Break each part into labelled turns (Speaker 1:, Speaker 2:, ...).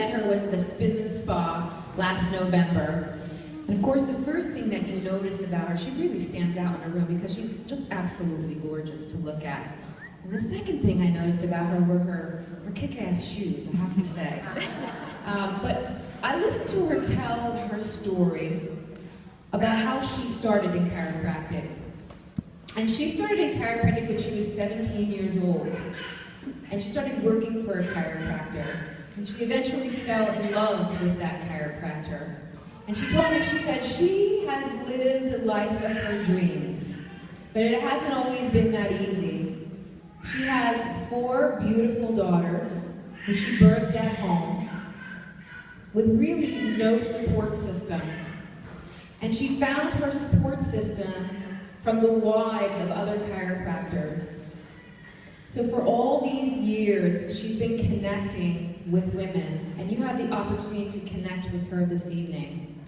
Speaker 1: met her was at the Spizn Spa last November. And of course, the first thing that you notice about her, she really stands out in a room because she's just absolutely gorgeous to look at. And the second thing I noticed about her were her kick-ass shoes, I have to say. But I listened to her tell her story about how she started in chiropractic. And she started in chiropractic when she was 17 years old. And she started working for a chiropractor. And she eventually fell in love with that chiropractor. And she told me, she said, she has lived the life of her dreams. But it hasn't always been that easy. She has 4 beautiful daughters, who she birthed at home, with really no support system. And she found her support system from the wives of other chiropractors. So for all these years, she's been connecting with women, and you have the opportunity to connect with her this evening.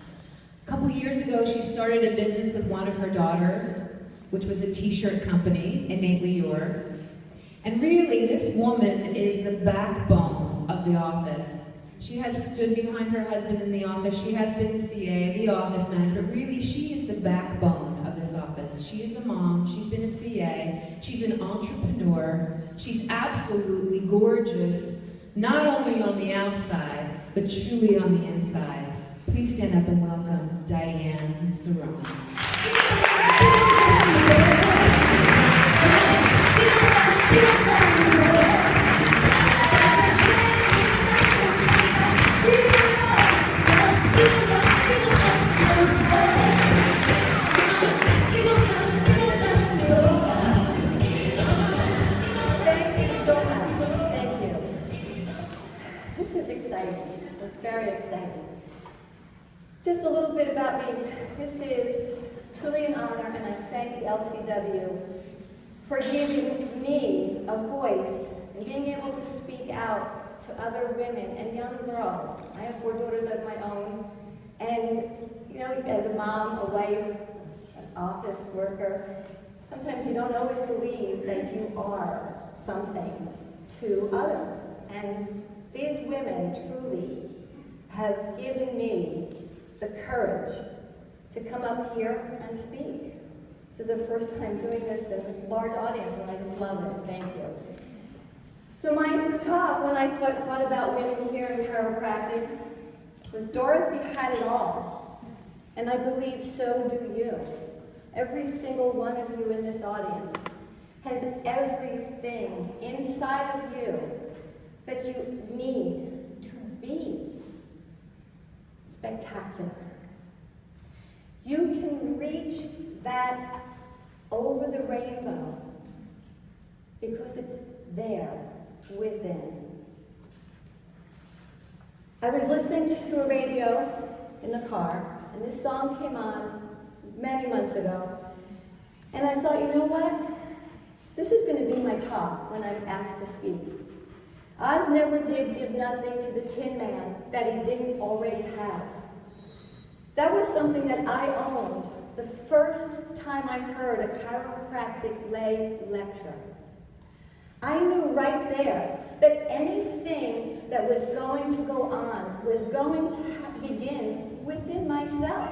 Speaker 1: A couple years ago, she started a business with one of her daughters, which was a t-shirt company, Innately Yours. And really, this woman is the backbone of the office. She has stood behind her husband in the office. She has been the CA, the office manager, but really she is the backbone of this office. She is a mom, she's been a CA, she's an entrepreneur, she's absolutely gorgeous, not only on the outside, but truly on the inside. Please stand up and welcome Dianne Cirone.
Speaker 2: It's very exciting. Just a little bit about me. This is truly an honor, and I thank the LCW for giving me a voice and being able to speak out to other women and young girls. I have 4 daughters of my own, and you know, as a mom, a wife, an office worker, sometimes you don't always believe that you are something to others. And these women truly have given me the courage to come up here and speak. This is the first time doing this in a large audience, and I just love it. Thank you. So my talk, when I thought about women here in chiropractic, was Dorothy had it all. And I believe so do you. Every single one of you in this audience has everything inside of you that you need to be spectacular. You can reach that over the rainbow because it's there within. I was listening to a radio in the car, and this song came on many months ago, and I thought, you know what? This is going to be my talk when I'm asked to speak. Oz never did give nothing to the Tin Man that he didn't already have. That was something that I owned the first time I heard a chiropractic lay lecture. I knew right there that anything that was going to go on was going to begin within myself.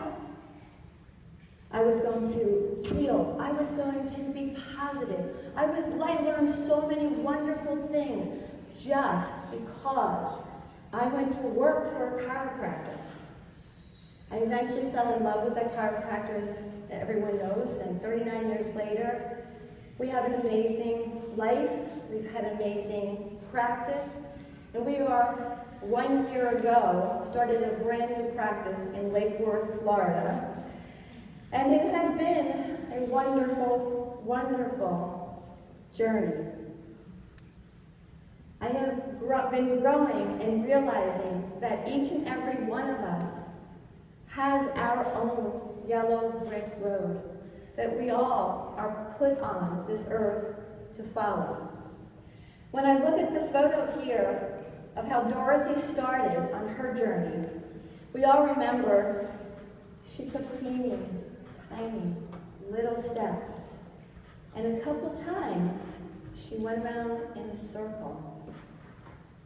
Speaker 2: I was going to heal. I was going to be positive. I learned so many wonderful things just because I went to work for a chiropractor. I eventually fell in love with that chiropractor, as everyone knows, and 39 years later, we have an amazing life, we've had amazing practice, and we are, 1 year ago, started a brand new practice in Lake Worth, Florida, and it has been a wonderful, wonderful journey. I have been growing and realizing that each and every one of us has our own yellow brick road that we all are put on this earth to follow. When I look at the photo here of how Dorothy started on her journey, we all remember she took teeny, tiny, little steps, and a couple times she went around in a circle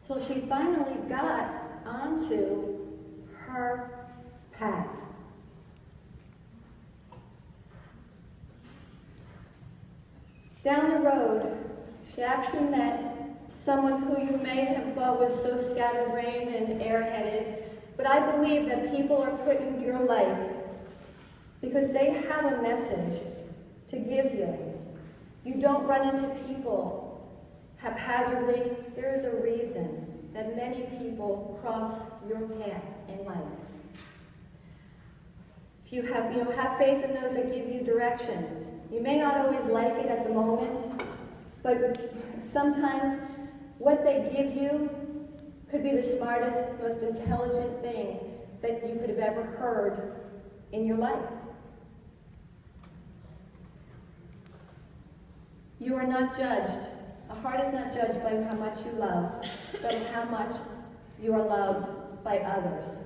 Speaker 2: till she finally got on Down the road, she actually met someone who you may have thought was so scatterbrained and airheaded, but I believe that people are put in your life because they have a message to give you. You don't run into people haphazardly. There is a reason that many people cross your path in life. If you have faith in those that give you direction. You may not always like it at the moment, but sometimes what they give you could be the smartest, most intelligent thing that you could have ever heard in your life. You are not judged. A heart is not judged by how much you love, but how much you are loved by others.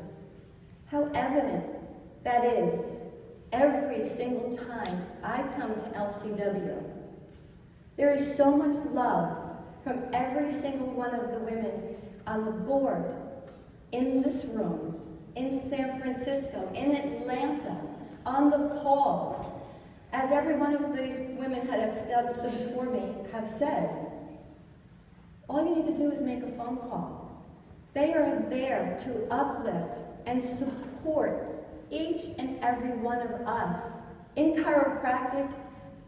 Speaker 2: How evident that is every single time I come to LCW. There is so much love from every single one of the women on the board, in this room, in San Francisco, in Atlanta, on the calls. As every one of these women have stood before me have said, all you need to do is make a phone call. They are there to uplift and support each and every one of us in chiropractic,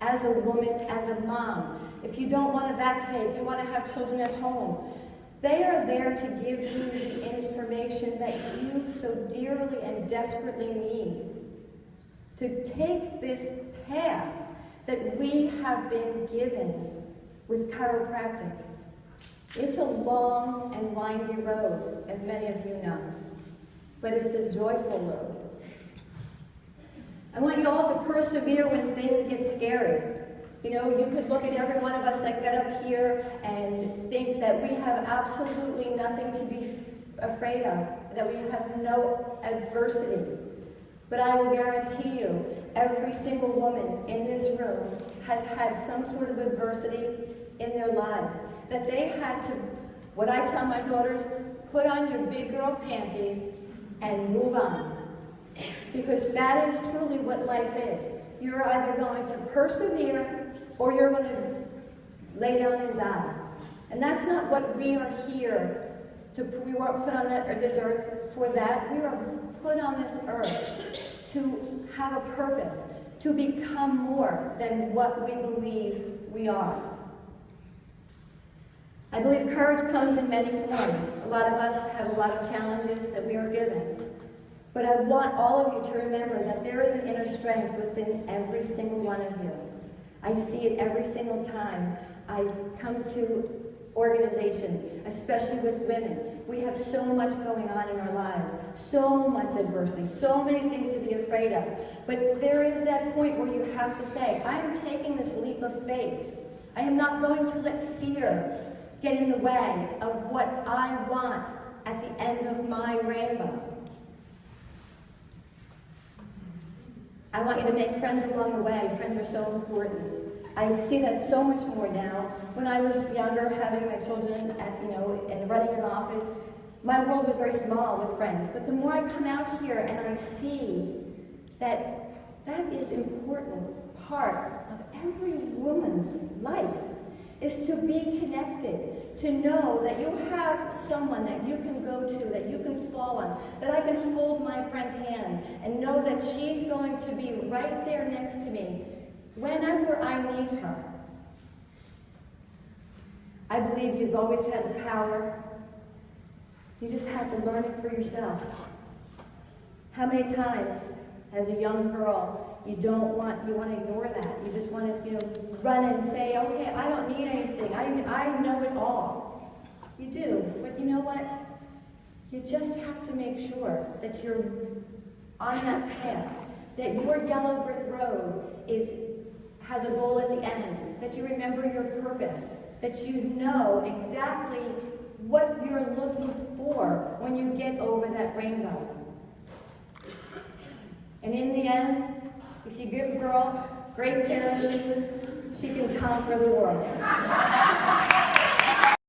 Speaker 2: as a woman, as a mom. If you don't want to vaccinate, you want to have children at home, they are there to give you the information that you so dearly and desperately need to take this path that we have been given with chiropractic. It's a long and windy road, as many of you know, but it's a joyful road. I want you all to persevere when things get scary. You know, you could look at every one of us that got up here and think that we have absolutely nothing to be afraid of, that we have no adversity. But I will guarantee you, every single woman in this room has had some sort of adversity in their lives, that they had to, what I tell my daughters, put on your big girl panties and move on. Because that is truly what life is. You're either going to persevere or you're going to lay down and die. And that's not what we are here to, we weren't put on this earth for that. We are put on this earth to have a purpose, to become more than what we believe we are. I believe courage comes in many forms. A lot of us have a lot of challenges that we are given. But I want all of you to remember that there is an inner strength within every single one of you. I see it every single time I come to organizations, especially with women. We have so much going on in our lives, so much adversity, so many things to be afraid of. But there is that point where you have to say, I am taking this leap of faith. I am not going to let fear get in the way of what I want at the end of my rainbow. I want you to make friends along the way. Friends are so important. I see that so much more now. When I was younger, having my children at, and running an office, my world was very small with friends. But the more I come out here and I see that that is an important part of every woman's life, is to be connected, to know that you have someone that you can go to, that you can fall on, that I can hold my friend's hand and know that she's going to be right there next to me whenever I need her. I believe you've always had the power. You just have to learn it for yourself. How many times, as a young girl, you want to ignore that. You just want to, run and say, okay, I don't need anything. I know it all. You do, but you know what? You just have to make sure that you're on that path, that your yellow brick road has a goal at the end, that you remember your purpose, that you know exactly what you're looking for when you get over that rainbow. And in the end, if you give a girl a great pair of shoes, she can conquer the world.